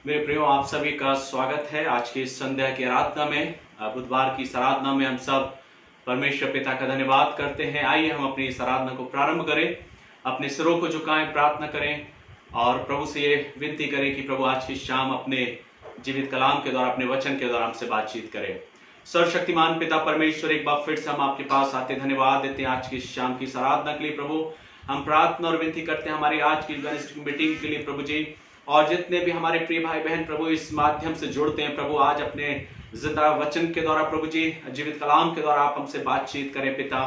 मेरे प्रियो, आप सभी का स्वागत है आज की संध्या की आराधना में। बुधवार की इस आराधना में हम सब परमेश्वर पिता का धन्यवाद करते हैं। आइए हम अपनी इस आराधना को प्रारंभ करें, अपने सिरों को झुकाएं, प्रार्थना करें और प्रभु से ये विनती करें कि प्रभु आज की शाम अपने जीवित कलाम के द्वारा, अपने वचन के द्वारा हमसे बातचीत करें। सर्वशक्तिमान पिता परमेश्वर, एक बार फिर से हम आपके पास आते धन्यवाद देते हैं आज की शाम की आराधना के लिए। प्रभु हम प्रार्थना और विनती करते हैं हमारी आज की मीटिंग के लिए प्रभु जी, और जितने भी हमारे प्रिय भाई बहन प्रभु इस माध्यम से जुड़ते हैं प्रभु, आज अपने जिंदा वचन के द्वारा प्रभु जी, जीवित कलाम के द्वारा आप हमसे बातचीत करें पिता।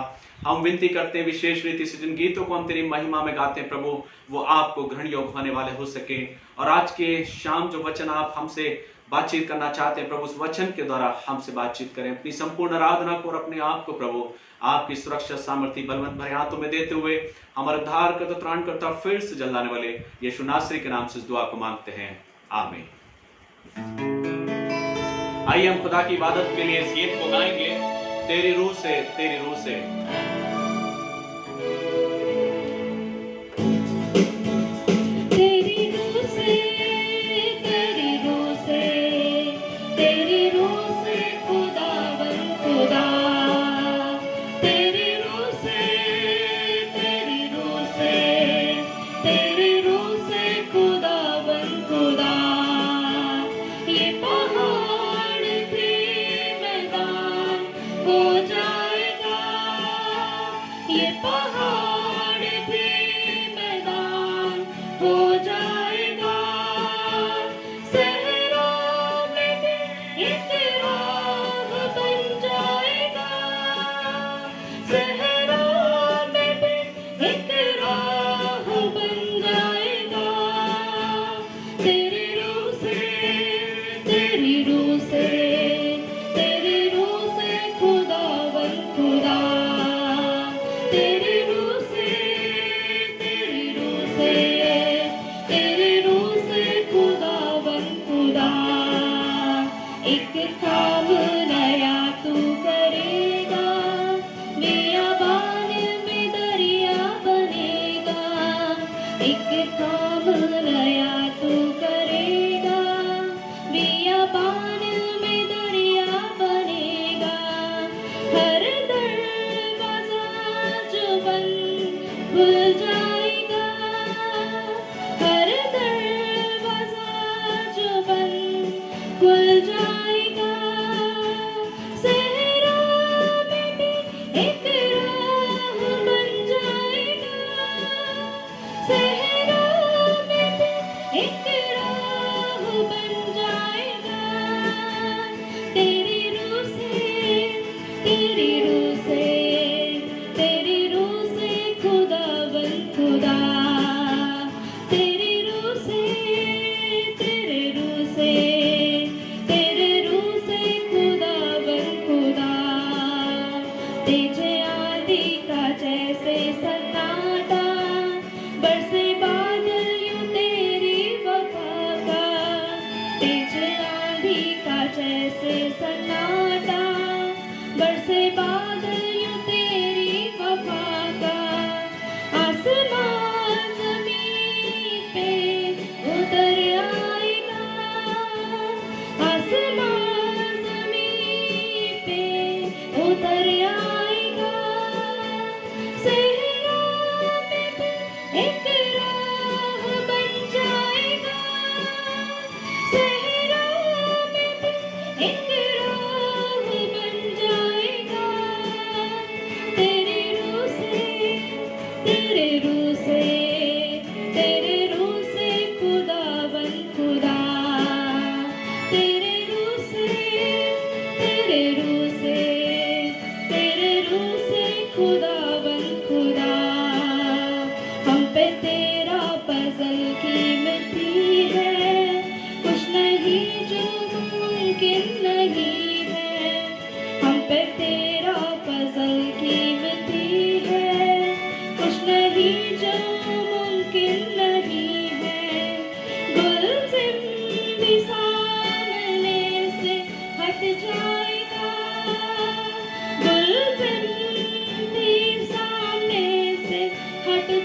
हम विनती करते हैं विशेष रीति से जिन गीतों को हम तेरी महिमा में गाते हैं प्रभु, वो आपको ग्रहण योग्य होने वाले हो सके। और आज के शाम जो वचन आप हमसे बातचीत करना चाहते हैं प्रभु, उस वचन के द्वारा हमसे बातचीत करें। अपनी संपूर्ण आराधना को और अपने आप को प्रभु आपकी सुरक्षा सामर्थ्य बलवंत भरे हाथों में देते हुए हमारा उद्धार करता, त्राण करता, फिर से जलाने वाले यीशु नासरी के नाम से इस दुआ को मांगते हैं, आमीन। आइए हम खुदा की इबादत के लिए इस गीत को गाएंगे, तेरी रूह से, तेरी रूह से।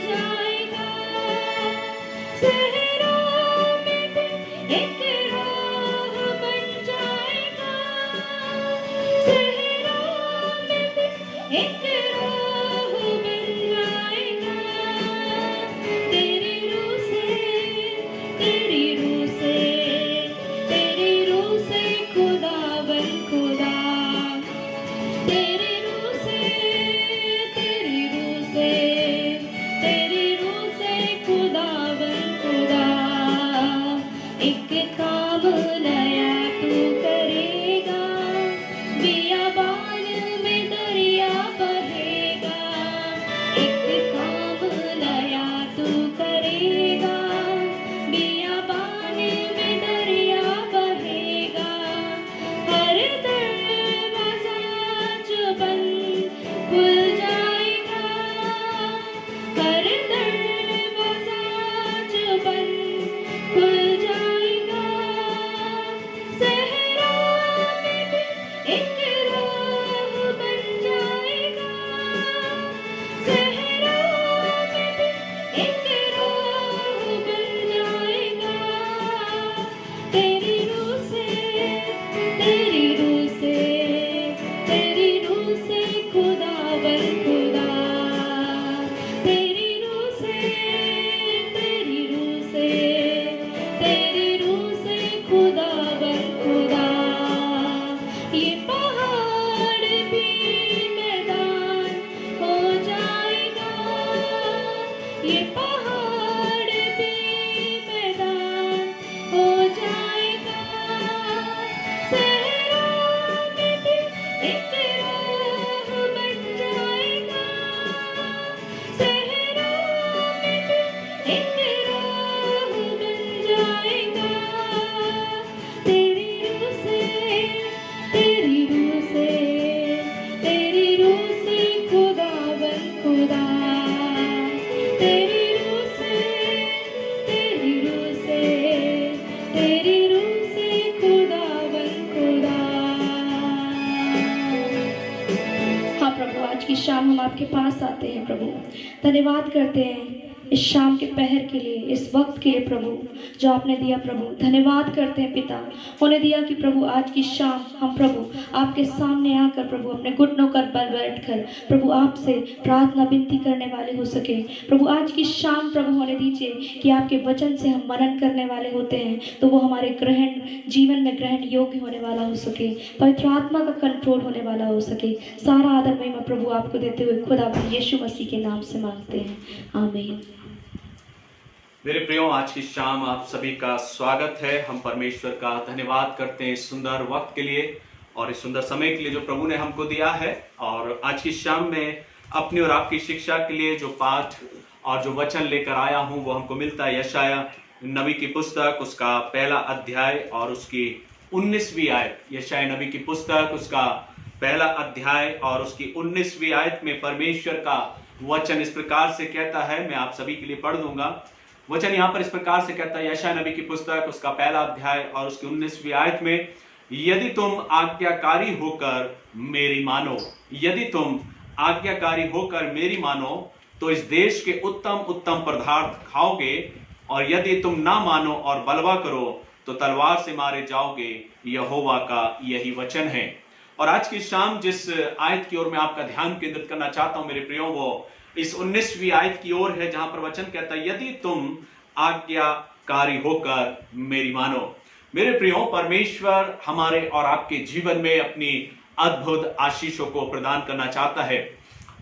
जाएगा, सहरा में एक आपके पास आते हैं प्रभु। धन्यवाद करते हैं इस शाम के पहर के लिए, इस वक्त के लिए प्रभु जो आपने दिया प्रभु। धन्यवाद करते हैं पिता, होने दिया कि प्रभु आज की शाम हम प्रभु आपके सामने आकर प्रभु अपने घुटनों पर बल बैठकर प्रभु आपसे प्रार्थना विनती करने वाले हो सके। प्रभु आज की शाम प्रभु होने दीजिए कि आपके वचन से हम मनन करने वाले होते हैं तो वो हमारे ग्रहण जीवन में ग्रहण योग्य होने वाला हो सके, पवित्र आत्मा का कंट्रोल होने वाला हो सके। सारा आदर महिमा प्रभु आपको देते हुए खुदा यीशु मसीह के नाम से मांगते हैं, आमीन। मेरे प्रियो, आज की शाम आप सभी का स्वागत है। हम परमेश्वर का धन्यवाद करते हैं इस सुंदर वक्त के लिए और इस सुंदर समय के लिए जो प्रभु ने हमको दिया है। और आज की शाम में अपनी और आपकी शिक्षा के लिए जो पाठ और जो वचन लेकर आया हूं वो हमको मिलता है यशाया नबी की पुस्तक, उसका पहला अध्याय और उसकी 19वीं आयत। यशाया नबी की पुस्तक, उसका पहला अध्याय और उसकी 19वीं आयत में परमेश्वर का वचन इस प्रकार से कहता है। मैं आप सभी के लिए पढ़ दूंगा। वचन यहाँ पर इस प्रकार से कहता है, यशाया नबी की पुस्तक, उसका पहला अध्याय और उसकी 19वीं आयत में, यदि तुम आज्ञाकारी होकर मेरी मानो, यदि तुम आज्ञाकारी होकर मेरी मानो तो इस देश के उत्तम उत्तम पदार्थ खाओगे, और यदि तुम ना मानो और बलवा करो तो तलवार से मारे जाओगे। यहोवा का यही वचन है। और आज की शाम जिस आयत की ओर मैं आपका ध्यान केंद्रित करना चाहता हूं मेरे प्रियो, वो इस 19वीं आयत की ओर है, जहां पर वचन कहता है, यदि तुम आज्ञाकारी होकर मेरी मानो। मेरे प्रियो, परमेश्वर हमारे और आपके जीवन में अपनी अद्भुत आशीषों को प्रदान करना चाहता है।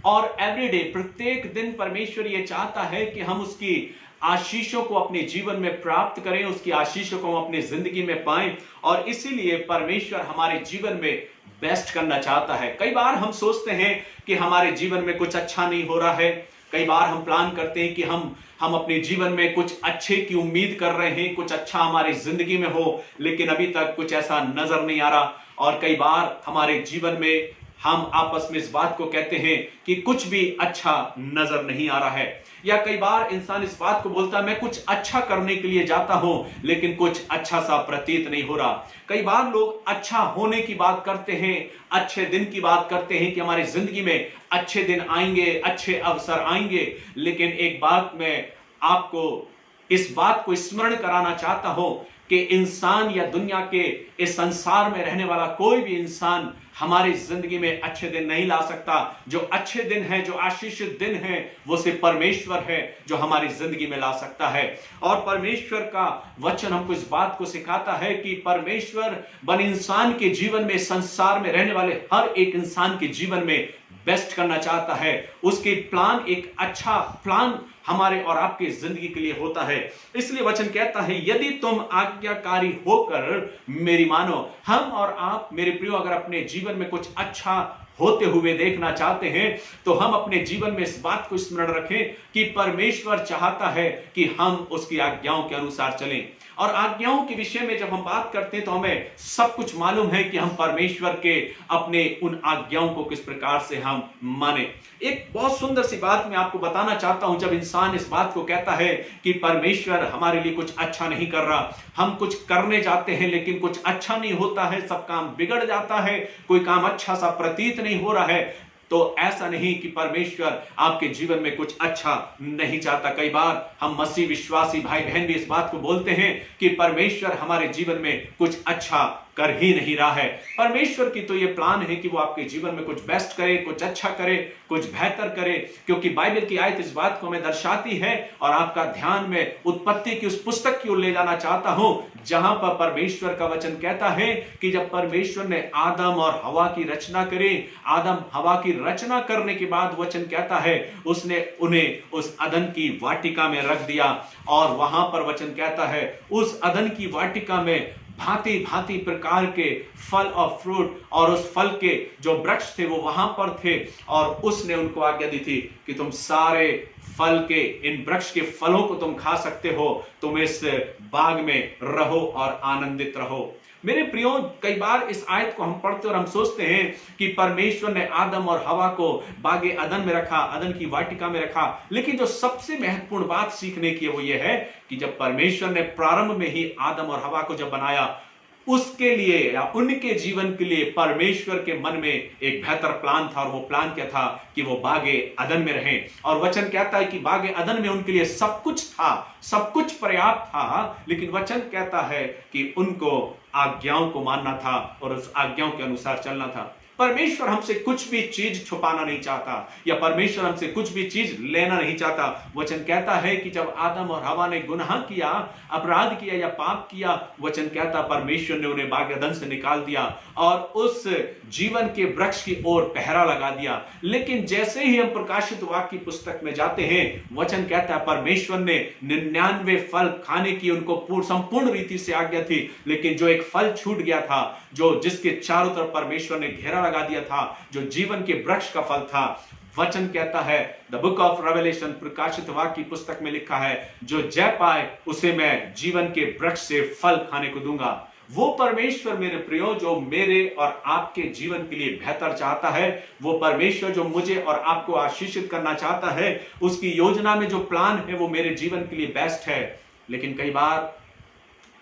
और एवरीडे, प्रत्येक दिन परमेश्वर ये चाहता है कि हम उसकी आशीषों को अपने जीवन में प्राप्त करें, उसकी आशीषों को हम अपनी जिंदगी में पाएं। और इसीलिए परमेश्वर हमारे जीवन में बेस्ट करना चाहता है। कई बार हम सोचते हैं कि हमारे जीवन में कुछ अच्छा नहीं हो रहा है। कई बार हम प्लान करते हैं कि हम अपने जीवन में कुछ अच्छे की उम्मीद कर रहे हैं, कुछ अच्छा हमारी जिंदगी में हो, लेकिन अभी तक कुछ ऐसा नजर नहीं आ रहा। और कई बार हमारे जीवन में हम आपस में इस बात को कहते हैं कि कुछ भी अच्छा नजर नहीं आ रहा है। या कई बार इंसान इस बात को बोलता है, मैं कुछ अच्छा करने के लिए जाता हूं लेकिन कुछ अच्छा सा प्रतीत नहीं हो रहा। कई बार लोग अच्छा होने की बात करते हैं, अच्छे दिन की बात करते हैं कि हमारी जिंदगी में अच्छे दिन आएंगे, अच्छे अवसर आएंगे। लेकिन एक बात मैं आपको इस बात को स्मरण कराना चाहता हूं कि इंसान या दुनिया के इस संसार में रहने वाला कोई भी इंसान हमारी जिंदगी में अच्छे दिन नहीं ला सकता। जो अच्छे दिन है, जो आशीषित दिन है, वो सिर्फ परमेश्वर है जो हमारी जिंदगी में ला सकता है। और परमेश्वर का वचन हमको इस बात को सिखाता है कि परमेश्वर बन इंसान के जीवन में, संसार में रहने वाले हर एक इंसान के जीवन में बेस्ट करना चाहता है। उसके प्लान, एक अच्छा प्लान हमारे और आपकी जिंदगी के लिए होता है। इसलिए वचन कहता है, यदि तुम आज्ञाकारी होकर मेरी मानो। हम और आप मेरे प्रियो, अगर अपने जीवन में कुछ अच्छा होते हुए देखना चाहते हैं तो हम अपने जीवन में इस बात को स्मरण रखें कि परमेश्वर चाहता है कि हम उसकी आज्ञाओं के अनुसार चलें। और आज्ञाओं के विषय में जब हम बात करते हैं तो हमें सब कुछ मालूम है कि हम परमेश्वर के अपने उन आज्ञाओं को किस प्रकार से हम माने। एक बहुत सुंदर सी बात मैं आपको बताना चाहता हूं। जब इंसान इस बात को कहता है कि परमेश्वर हमारे लिए कुछ अच्छा नहीं कर रहा, हम कुछ करने जाते हैं लेकिन कुछ अच्छा नहीं होता है, सब काम बिगड़ जाता है, कोई काम अच्छा सा प्रतीत नहीं हो रहा है, तो ऐसा नहीं कि परमेश्वर आपके जीवन में कुछ अच्छा नहीं चाहता। कई बार हम मसीह विश्वासी भाई बहन भी इस बात को बोलते हैं कि परमेश्वर हमारे जीवन में कुछ अच्छा कर ही नहीं रहा है। परमेश्वर की तो ये प्लान है कि वो आपके जीवन में कुछ बेस्ट करे, कुछ अच्छा करे, कुछ बेहतर करे, क्योंकि बाइबल की आयत इस बात को हमें दर्शाती है। और आपका ध्यान में उत्पत्ति की उस पुस्तक की ओर ले जाना चाहता हूं जहां पर परमेश्वर का वचन कहता है कि जब परमेश्वर ने आदम और हवा की रचना करी, आदम हवा की रचना करने के बाद वचन कहता है उसने उन्हें उस अदन की वाटिका में रख दिया। और वहां पर वचन कहता है उस अदन की वाटिका में भांति भांति प्रकार के फल और फ्रूट और उस फल के जो वृक्ष थे वो वहां पर थे। और उसने उनको आज्ञा दी थी कि तुम सारे फल के, इन वृक्ष के फलों को तुम खा सकते हो, तुम इस बाग में रहो और आनंदित रहो। मेरे प्रियो, कई बार इस आयत को हम पढ़ते और हम सोचते हैं कि परमेश्वर ने आदम और हवा को बागे अदन में रखा, अदन की वाटिका में रखा। लेकिन जो सबसे महत्वपूर्ण बात सीखने की वो ये है कि जब परमेश्वर ने प्रारंभ में ही आदम और हवा को जब बनाया, उसके लिए या उनके जीवन के लिए परमेश्वर के मन में एक बेहतर प्लान था, और वो प्लान क्या था कि वो बागे अदन में रहें। और वचन कहता है कि बागे अदन में उनके लिए सब कुछ था, सब कुछ पर्याप्त था, लेकिन वचन कहता है कि उनको आज्ञाओं को मानना था और उस आज्ञाओं के अनुसार चलना था। परमेश्वर हमसे कुछ भी चीज छुपाना नहीं चाहता, या परमेश्वर हमसे कुछ भी चीज लेना नहीं चाहता। वचन कहता है कि जब आदम और हवा ने गुनाह किया, अपराध किया या पाप किया, वचन कहता परमेश्वर ने उन्हें बाग अदन से निकाल दिया और उस जीवन के वृक्ष की ओर पहरा लगा दिया। लेकिन जैसे ही हम प्रकाशित वाक्य की पुस्तक में जाते हैं, वचन कहता है परमेश्वर ने 99 फल खाने की उनको संपूर्ण रीति से आज्ञा थी, लेकिन जो एक फल छूट गया था, जो जिसके चारों तरफ परमेश्वर ने घेरा लगा दिया था, जो जीवन के वृक्ष का फल था, वचन कहता है द बुक ऑफ रेवलेशन, प्रकाशित वाक्य की पुस्तक में लिखा है, जो जय पाए उसे मैं जीवन के वृक्ष से फल खाने को दूंगा। वो परमेश्वर मेरे प्रियो जो मेरे और आपके जीवन के लिए बेहतर चाहता है, वो परमेश्वर जो मुझे और आपको आशीषित करना चाहता है, उसकी योजना में जो प्लान है वो मेरे जीवन के लिए बेस्ट है। लेकिन कई बार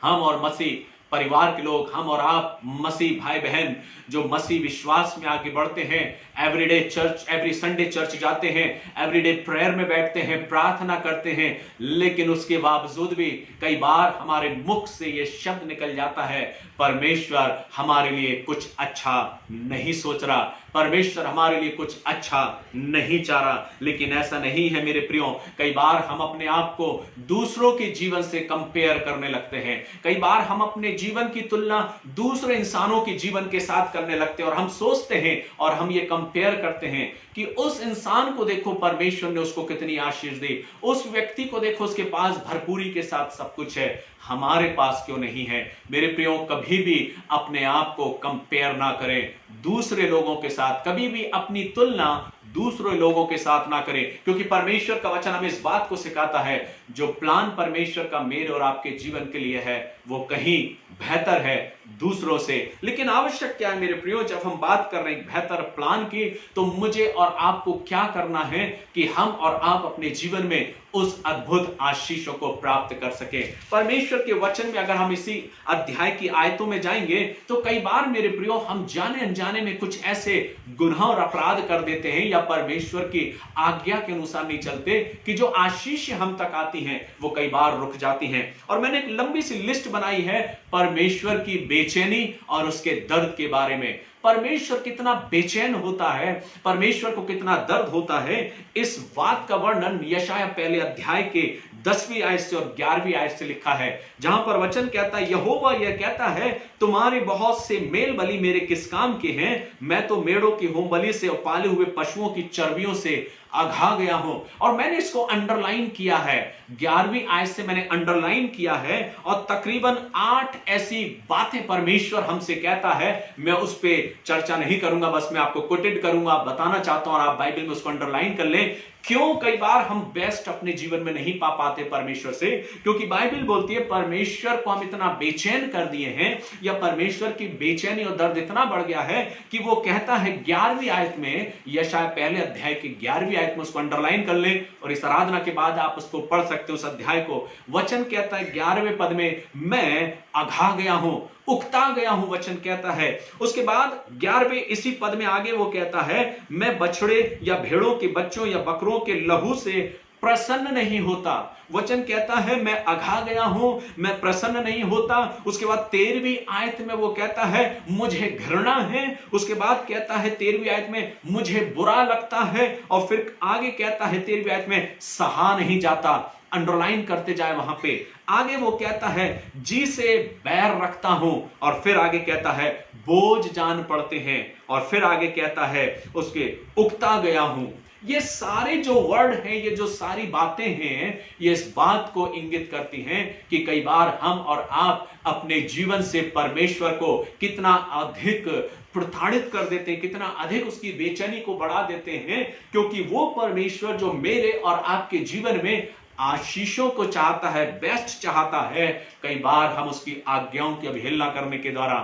हम और मसीह परिवार के लोग, हम और आप मसीह भाई बहन जो मसीह विश्वास में आगे बढ़ते हैं, everyday church, every Sunday church जाते हैं, एवरीडे प्रेयर में बैठते हैं, प्रार्थना करते हैं, लेकिन उसके बावजूद भी कई बार हमारे मुख से ये शब्द निकल जाता है, परमेश्वर हमारे लिए कुछ अच्छा नहीं सोच रहा, परमेश्वर हमारे लिए कुछ अच्छा नहीं चाह रहा। लेकिन ऐसा नहीं है मेरे प्रियो। कई बार हम अपने आप को दूसरों के जीवन से कंपेयर करने लगते हैं, कई बार हम अपने जीवन की तुलना दूसरे इंसानों के जीवन के साथ करने लगते हैं, और हम सोचते हैं और हम ये कंपेयर करते हैं कि उस इंसान को देखो परमेश्वर ने उसको कितनी आशीष दी, उस व्यक्ति को देखो उसके पास भरपूरी के साथ सब कुछ है, हमारे पास क्यों नहीं है। मेरे प्रियो, कभी भी अपने आप को कंपेयर ना करें दूसरे लोगों के साथ, कभी भी अपनी तुलना दूसरे लोगों के साथ ना करें, क्योंकि परमेश्वर का वचन हमें इस बात को सिखाता है, जो प्लान परमेश्वर का मेरे और आपके जीवन के लिए है वो कहीं बेहतर है दूसरों से। लेकिन आवश्यक क्या है मेरे प्रियो, जब हम बात कर रहे हैं बेहतर प्लान की, तो मुझे और आपको क्या करना है कि हम और आप अपने जीवन में उस अद्भुत आशीषों को प्राप्त कर सके। परमेश्वर के वचन में अगर हम इसी अध्याय की आयतों में जाएंगे, तो कई बार मेरे प्रियो हम जाने अनजाने में कुछ ऐसे गुनाह और अपराध कर देते हैं, या परमेश्वर की आज्ञा के अनुसार नहीं चलते, कि जो आशीष हम तक आती हैं वो कई बार रुक जाती हैं। और मैंने एक लंबी सी लिस्ट बनाई है परमेश्वर की बेचैनी और उसके दर्द के बारे में। परमेश्वर कितना बेचैन होता है, परमेश्वर को कितना दर्द होता है, इस बात का वर्णन यशायाह पहले अध्याय के 10वीं आयत से और 11वीं आयत से लिखा है, जहां पर वचन कहता है, यहोवा यह कहता है, तुम्हारे बहुत से मेल बलि मेरे किस काम के हैं, मैं तो मेढ़ों की होम बलि से और पाले हुए पशुओं की चर्बियों से अघा गया हूं। और मैंने इसको अंडरलाइन किया है, 11वीं आयत से मैंने अंडरलाइन किया है, और तकरीबन 8 ऐसी बातें परमेश्वर हमसे कहता है। मैं उस पर चर्चा नहीं करूंगा, बस मैं आपको कोटेड करूंगा, बताना चाहता हूं, और आप बाइबल में उसको अंडरलाइन कर लें। क्यों कई बार हम बेस्ट अपने जीवन में नहीं पा पाते परमेश्वर से, क्योंकि बाइबल बोलती है परमेश्वर को हम इतना बेचैन कर दिए हैं, या परमेश्वर की बेचैनी और दर्द इतना बढ़ गया है कि वो कहता है 11वीं आयत में, यशायाह पहले अध्याय की 11वीं आयत में, उसको अंडरलाइन कर लें और इस आराधना के बाद आप उसको पढ़ सकते हो उस अध्याय को। वचन कहता है 11वें पद में, मैं अघा गया हूं, उकता गया हूं, वचन कहता है। उसके बाद 11वें इसी पद में आगे वो कहता है, मैं बछड़े या भेड़ों के बच्चों या बकरों के लहू से प्रसन्न नहीं होता। वचन कहता है मैं अघा गया हूं, मैं प्रसन्न नहीं होता। उसके बाद 13वीं आयत में वो कहता है मुझे घृणा है। उसके बाद कहता है 13वीं आयत में मुझे बुरा लगता है, और फिर आगे कहता है 13वीं आयत में सहा नहीं जाता। अंडरलाइन करते जाए वहां पे। आगे वो कहता है जी से बैर रखता हूं, और फिर आगे कहता है बोझ जान पड़ते हैं, और फिर आगे कहता है उसके उकता गया हूं। ये सारे जो वर्ड हैं, ये जो सारी बातें हैं, ये इस बात को इंगित करती हैं कि कई बार हम और आप अपने जीवन से परमेश्वर को कितना अधिक प्रताड़ित कर देते हैं, कितना अधिक उसकी बेचैनी को बढ़ा देते हैं, क्योंकि वो परमेश्वर जो मेरे और आपके जीवन में आशीषों को चाहता है, बेस्ट चाहता है, कई बार हम उसकी आज्ञाओं की अवहेलना करने के द्वारा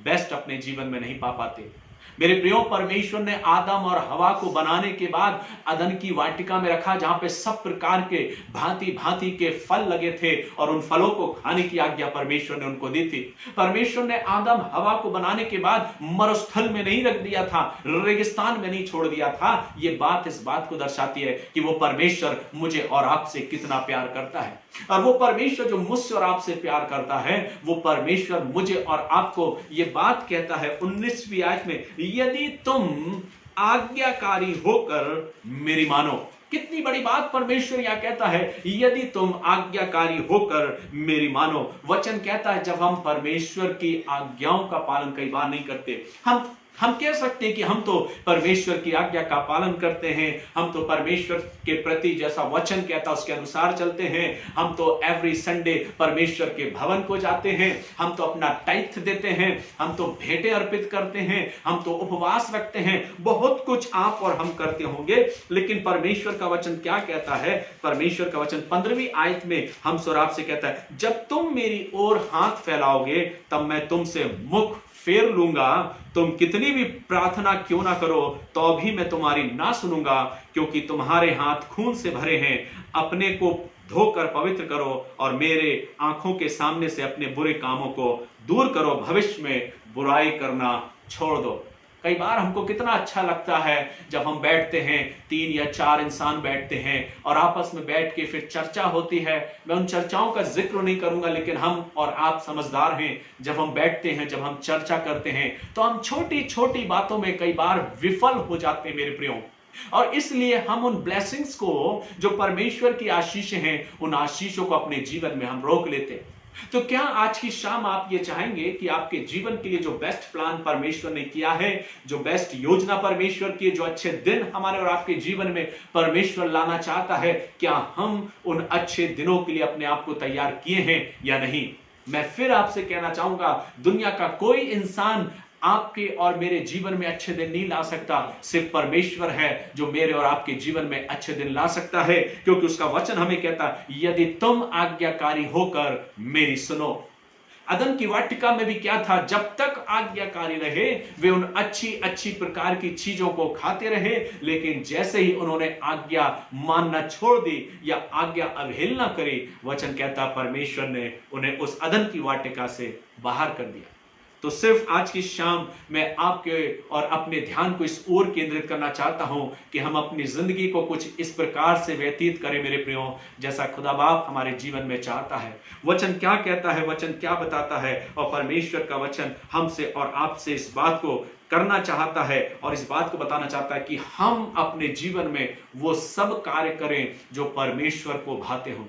बेस्ट अपने जीवन में नहीं पा पाते। मेरे प्रियो, परमेश्वर ने आदम और हवा को बनाने के बाद अदन की वाटिका में रखा, जहां पे सब प्रकार के भांति भांति के फल लगे थे और उन फलों को खाने की आज्ञा परमेश्वर ने उनको दी थी। परमेश्वर ने आदम हवा को बनाने के बाद मरुस्थल में नहीं रख दिया था, रेगिस्तान में नहीं छोड़ दिया था। यह बात इस बात को दर्शाती है कि वो परमेश्वर मुझे और आपसे कितना प्यार करता है, और वो परमेश्वर जो मुझसे और आपसे प्यार करता है, वो परमेश्वर मुझे और आपको ये बात कहता है 19वीं आयत में, यदि तुम आज्ञाकारी होकर मेरी मानो। कितनी बड़ी बात परमेश्वर यहां कहता है, यदि तुम आज्ञाकारी होकर मेरी मानो। वचन कहता है जब हम परमेश्वर की आज्ञाओं का पालन कई बार नहीं करते, हम कह सकते हैं कि हम तो परमेश्वर की आज्ञा का पालन करते हैं, हम तो परमेश्वर के प्रति जैसा वचन कहता है उसके अनुसार चलते हैं, हम तो एवरी संडे परमेश्वर के भवन को जाते हैं, हम तो अपना टाइथ देते हैं, हम तो भेंटें अर्पित करते हैं, हम तो उपवास रखते हैं, बहुत कुछ आप और हम करते होंगे। लेकिन परमेश्वर का वचन क्या कहता है? परमेश्वर का वचन 15वीं आयत में हमसे और आपसे कहता है, जब तुम मेरी ओर हाथ फैलाओगे तब मैं तुमसे मुख फेर लूंगा, तुम कितनी भी प्रार्थना क्यों ना करो तो भी मैं तुम्हारी ना सुनूंगा, क्योंकि तुम्हारे हाथ खून से भरे हैं। अपने को धोकर पवित्र करो और मेरे आंखों के सामने से अपने बुरे कामों को दूर करो, भविष्य में बुराई करना छोड़ दो। कई बार हमको कितना अच्छा लगता है जब हम बैठते हैं, 3 या 4 इंसान बैठते हैं और आपस में बैठ के फिर चर्चा होती है। मैं उन चर्चाओं का जिक्र नहीं करूंगा, लेकिन हम और आप समझदार हैं, जब हम बैठते हैं, जब हम चर्चा करते हैं तो हम छोटी छोटी बातों में कई बार विफल हो जाते हैं मेरे प्रियो, और इसलिए हम उन ब्लेसिंग्स को, जो परमेश्वर की आशीषें हैं, उन आशीषों को अपने जीवन में हम रोक लेते हैं। तो क्या आज की शाम आप ये चाहेंगे कि आपके जीवन के लिए जो बेस्ट प्लान परमेश्वर ने किया है, जो बेस्ट योजना परमेश्वर की, जो अच्छे दिन हमारे और आपके जीवन में परमेश्वर लाना चाहता है, क्या हम उन अच्छे दिनों के लिए अपने आप को तैयार किए हैं या नहीं? मैं फिर आपसे कहना चाहूंगा, दुनिया का कोई इंसान आपके और मेरे जीवन में अच्छे दिन नहीं ला सकता, सिर्फ परमेश्वर है जो मेरे और आपके जीवन में अच्छे दिन ला सकता है, क्योंकि उसका वचन हमें कहता है, यदि तुम आज्ञाकारी होकर मेरी सुनो। अदन की वाटिका में भी क्या था? जब तक आज्ञाकारी रहे वे उन अच्छी अच्छी प्रकार की चीजों को खाते रहे, लेकिन जैसे ही उन्होंने आज्ञा मानना छोड़ दी या आज्ञा अवहेलना करी, वचन कहता परमेश्वर ने उन्हें उस अदन की वाटिका से बाहर कर दिया। तो सिर्फ आज की शाम मैं आपके और अपने ध्यान को इस ओर केंद्रित करना चाहता हूं कि हम अपनी जिंदगी को कुछ इस प्रकार से व्यतीत करें मेरे प्रियो, जैसा खुदा बाप हमारे जीवन में चाहता है। वचन क्या कहता है, वचन क्या बताता है, और परमेश्वर का वचन हमसे और आपसे इस बात को करना चाहता है और इस बात को बताना चाहता है कि हम अपने जीवन में वो सब कार्य करें जो परमेश्वर को भाते हों।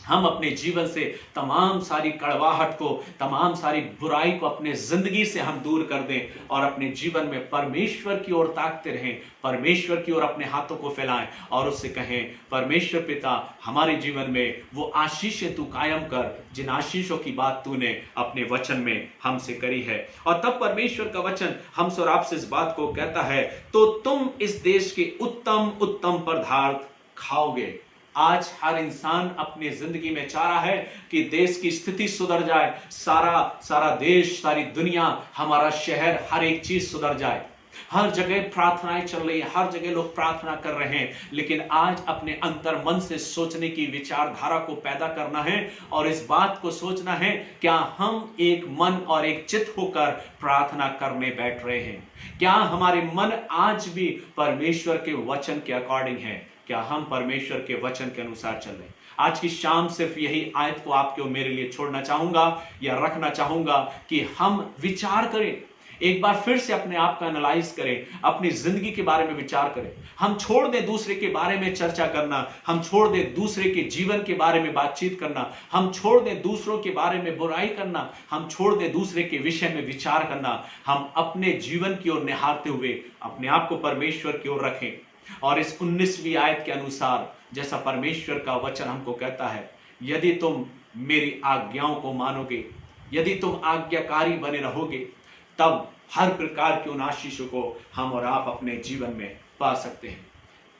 हम अपने जीवन से तमाम सारी कड़वाहट को, तमाम सारी बुराई को अपने जिंदगी से हम दूर कर दें और अपने जीवन में परमेश्वर की ओर ताकते रहें, परमेश्वर की ओर अपने हाथों को फैलाएं और उससे कहें, परमेश्वर पिता, हमारे जीवन में वो आशीषें तू कायम कर जिन आशीषों की बात तूने अपने वचन में हमसे करी है। और तब परमेश्वर का वचन हमसे और आपसे इस बात को कहता है, तो तुम इस देश के उत्तम उत्तम पदार्थ खाओगे। आज हर इंसान अपनी जिंदगी में चाह रहा है कि देश की स्थिति सुधर जाए, सारा देश, सारी दुनिया, हमारा शहर, हर एक चीज सुधर जाए। हर जगह प्रार्थनाएं चल रही है, हर जगह लोग प्रार्थना कर रहे हैं, लेकिन आज अपने अंतर मन से सोचने की विचारधारा को पैदा करना है और इस बात को सोचना है, क्या हम एक मन और एक चित्त होकर प्रार्थना करने बैठ रहे हैं? क्या हमारे मन आज भी परमेश्वर के वचन के अकॉर्डिंग है? क्या हम परमेश्वर के वचन के अनुसार चल रहे हैं? आज की शाम सिर्फ यही आयत को आपके और मेरे लिए छोड़ना चाहूंगा या रखना चाहूंगा कि हम विचार करें, एक बार फिर से अपने आप का एनालाइज करें, अपनी जिंदगी के बारे में विचार करें। हम छोड़ दें दूसरे के बारे में चर्चा करना, हम छोड़ दें दूसरे के जीवन के बारे में बातचीत करना, हम छोड़ दें दूसरों के बारे में बुराई करना, हम छोड़ दें दूसरे के विषय में विचार करना। हम अपने जीवन की ओर निहारते हुए अपने आप को परमेश्वर की ओर रखें और इस 19वीं आयत के अनुसार जैसा परमेश्वर का वचन हमको कहता है, यदि तुम मेरी आज्ञाओं को मानोगे, यदि तुम आज्ञाकारी बने रहोगे, तब हर प्रकार की उन आशीषों को हम और आप अपने जीवन में पा सकते हैं।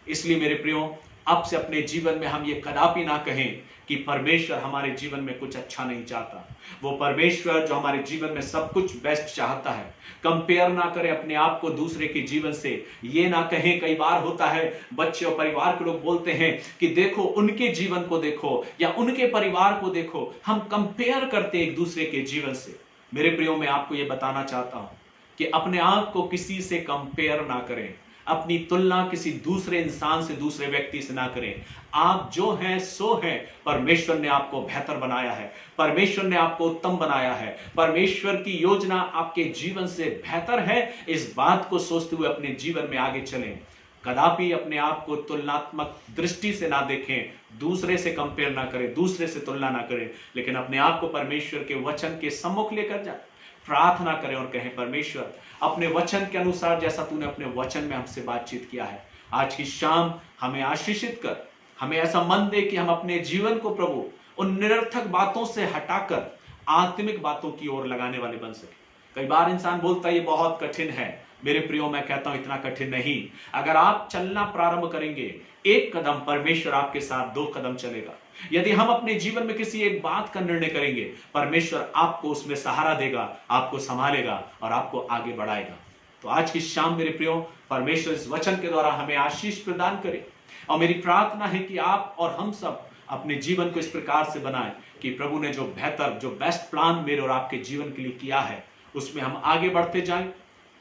इसलिए मेरे प्रियो, अब से अपने जीवन में हम ये कदापि ना कहें कि परमेश्वर हमारे जीवन में कुछ अच्छा नहीं चाहता। वो परमेश्वर जो हमारे जीवन में सब कुछ बेस्ट चाहता है। कंपेयर ना करें अपने आप को दूसरे के जीवन से। ये ना कहें, कई बार होता है बच्चे और परिवार के लोग बोलते हैं कि देखो उनके जीवन को देखो या उनके परिवार को देखो। हम कंपेयर करते एक दूसरे के जीवन से। मेरे प्रियो, मैं आपको ये बताना चाहता हूं कि अपने आप को किसी से कंपेयर ना करें। अपनी तुलना किसी दूसरे इंसान से, दूसरे व्यक्ति से ना करें। आप जो हैं सो हैं। परमेश्वर ने आपको बेहतर बनाया है। परमेश्वर ने आपको उत्तम बनाया है। परमेश्वर की योजना आपके जीवन से बेहतर है। इस बात को सोचते हुए अपने जीवन में आगे चलें। कदापि अपने आप को तुलनात्मक दृष्टि से ना देखें, दूसरे से कंपेयर ना करें, दूसरे से तुलना ना करें, लेकिन अपने आप को परमेश्वर के वचन के सम्मुख लेकर जाए। प्रार्थना करें और कहें, परमेश्वर अपने वचन के अनुसार जैसा तूने अपने वचन में हमसे बातचीत किया है, आज की शाम हमें आशीषित कर। हमें ऐसा मन दे कि हम अपने जीवन को प्रभु उन निरर्थक बातों से हटाकर आत्मिक बातों की ओर लगाने वाले बन सके। कई बार इंसान बोलता है ये बहुत कठिन है। मेरे प्रियो, मैं कहता हूं इतना कठिन नहीं। अगर आप चलना प्रारंभ करेंगे, एक कदम परमेश्वर आपके साथ 2 कदम चलेगा। यदि हम अपने जीवन में किसी एक बात का निर्णय करेंगे, परमेश्वर आपको उसमें सहारा देगा, आपको संभालेगा और आपको आगे बढ़ाएगा। तो आज की शाम मेरे प्रियो, परमेश्वर इस वचन के द्वारा हमें आशीष प्रदान करे। और मेरी प्रार्थना है कि आप और हम सब अपने जीवन को इस प्रकार से बनाएं कि प्रभु ने जो बेहतर, जो बेस्ट प्लान मेरे और आपके जीवन के लिए किया है, उसमें हम आगे बढ़ते जाएं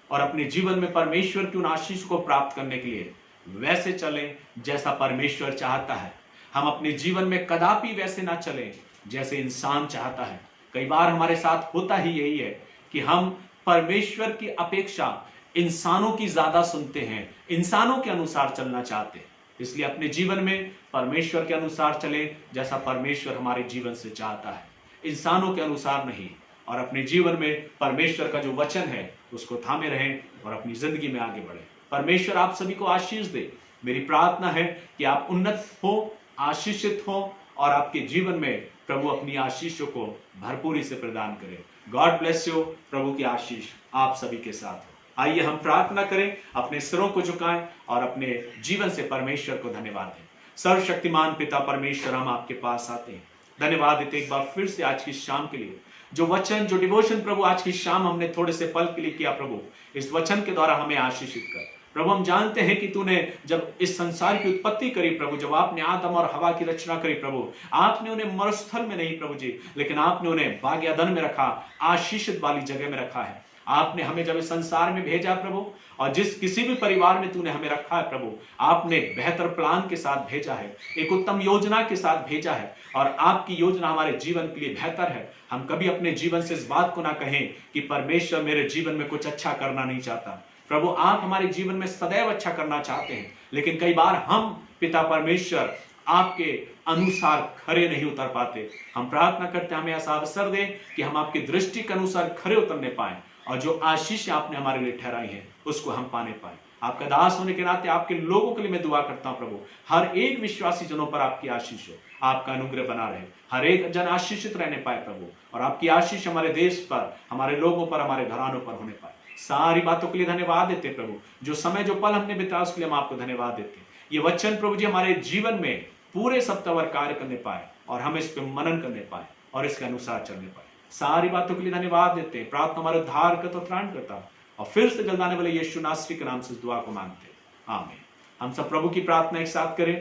और अपने जीवन में परमेश्वर की उन आशीष को प्राप्त करने के लिए वैसे चलें जैसा परमेश्वर चाहता है। हम अपने जीवन में कदापि वैसे ना चलें जैसे इंसान चाहता है। कई बार हमारे साथ होता ही यही है कि हम परमेश्वर की अपेक्षा इंसानों की ज्यादा सुनते हैं, इंसानों के अनुसार चलना चाहते हैं। इसलिए अपने जीवन में परमेश्वर के अनुसार चलें जैसा परमेश्वर हमारे जीवन से चाहता है, इंसानों के अनुसार नहीं। और अपने जीवन में परमेश्वर का जो वचन है उसको थामे रहें और अपनी जिंदगी में आगे बढ़ें। परमेश्वर आप सभी को आशीष दे। मेरी प्रार्थना है कि आप उन्नत हो, आशीषित हो और आपके जीवन में प्रभु अपनी आशीषों को भरपूरी से प्रदान करे। God bless you. प्रभु की आशीष आप सभी के साथ हो। आइए हम प्रार्थना करें, अपने सिरों को झुकाएं और अपने जीवन से परमेश्वर को धन्यवाद दें। सर्वशक्तिमान पिता परमेश्वर, हम आपके पास आते हैं, धन्यवाद देते एक बार फिर से आज की शाम के लिए। जो वचन, जो डिवोशन प्रभु आज की शाम हमने थोड़े से पल के लिए किया, प्रभु इस वचन के द्वारा हमें आशीषित कर। प्रभु हम जानते हैं कि तूने जब इस संसार की उत्पत्ति करी प्रभु, जब आपने आदम और हवा की रचना करी प्रभु, आपने उन्हें मरुस्थल में नहीं प्रभु जी, लेकिन आपने उन्हें बाग एदन में रखा, आशीषित वाली जगह में रखा है। आपने हमें जब इस संसार में भेजा प्रभु, और जिस किसी भी परिवार में तूने हमें रखा है प्रभु, आपने बेहतर प्लान के साथ भेजा है, एक उत्तम योजना के साथ भेजा है। और आपकी योजना हमारे जीवन के लिए बेहतर है। हम कभी अपने जीवन से इस बात को ना कहें कि परमेश्वर मेरे जीवन में कुछ अच्छा करना नहीं चाहता। प्रभु आप हमारे जीवन में सदैव अच्छा करना चाहते हैं, लेकिन कई बार हम पिता परमेश्वर आपके अनुसार खरे नहीं उतर पाते। हम प्रार्थना करते हैं हमें ऐसा अवसर दें कि हम आपकी दृष्टि के अनुसार खरे उतरने पाएं और जो आशीष आपने हमारे लिए ठहराई है उसको हम पाने पाए। आपका दास होने के नाते आपके लोगों के लिए मैं दुआ करता हूं प्रभु, हर एक विश्वासी जनों पर आपकी आशीष हो, आपका अनुग्रह बना रहे, हर एक जन आशीषित रहने पाए प्रभु, और आपकी आशीष हमारे देश पर, हमारे लोगों पर, हमारे घरानों पर होने पाए। सारी बातों के लिए धन्यवाद देते प्रभु। जो समय, जो पल हमने बिताया उसके लिए हम आपको धन्यवाद देते। ये वचन प्रभु जी हमारे जीवन में पूरे सप्ताह भर कार्य करने पाए और हम इस पर मनन करने पाए और इसके अनुसार चलने पाए। सारी बातों के लिए धन्यवाद देते हैं। प्रार्थना हमारे उद्धार करता, त्राण करता और फिर से जल्द आने वाले यीशु नासरी के नाम से इस दुआ को मांगते हैं, आमीन। हम सब प्रभु की प्रार्थना एक साथ करें।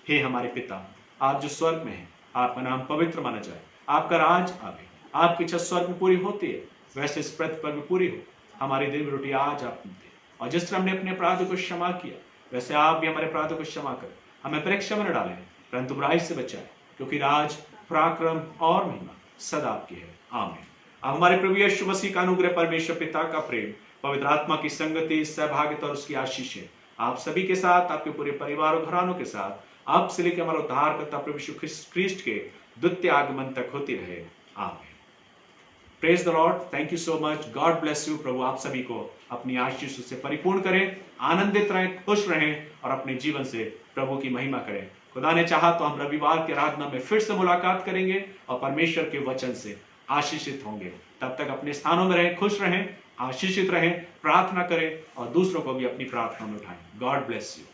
हे हमारे पिता, आप जो स्वर्ग में हैं, आपका नाम पवित्र माना जाए, आपका राज आवे, आपकी इच्छा स्वर्ग में पूरी होती है वैसे इस पृथ्वी पर भी पूरी हो। हमारी दिन रोटी आज आप दे, और जिस तरह हमने अपने अपराधों को क्षमा किया वैसे आप भी हमारे अपराधों को क्षमा करें। हमें परीक्षा में न डालें परंतु बुराई से बचाए, क्योंकि राज, पराक्रम और महिमा सदा आपकी है, आमीन। अब हमारे प्रभु यीशु मसीह का अनुग्रह, परमेश्वर पिता का प्रेम, पवित्र आत्मा की संगति, सहभागिता और उसकी आशीष है आप सभी के साथ, आपके पूरे परिवार और घरानों के साथ, आप से लेकर हमारा उद्धारकर्ता प्रभु यीशु ख्रीस्ट के द्वितीय आगमन तक होती रहे, आमीन। Praise the lord, thank you so much, god bless you. प्रभु आप सभी को अपनी आशीष से परिपूर्ण करें, आनंदित रहें, खुश रहें और अपने जीवन से प्रभु की महिमा करें। खुदा ने चाहा तो हम रविवार की आराधना में फिर से मुलाकात करेंगे और परमेश्वर के वचन से आशीषित होंगे। तब तक अपने स्थानों में रहें, खुश रहें, आशीषित रहें, प्रार्थना करें और दूसरों को भी अपनी प्रार्थना में उठाएं। God bless you.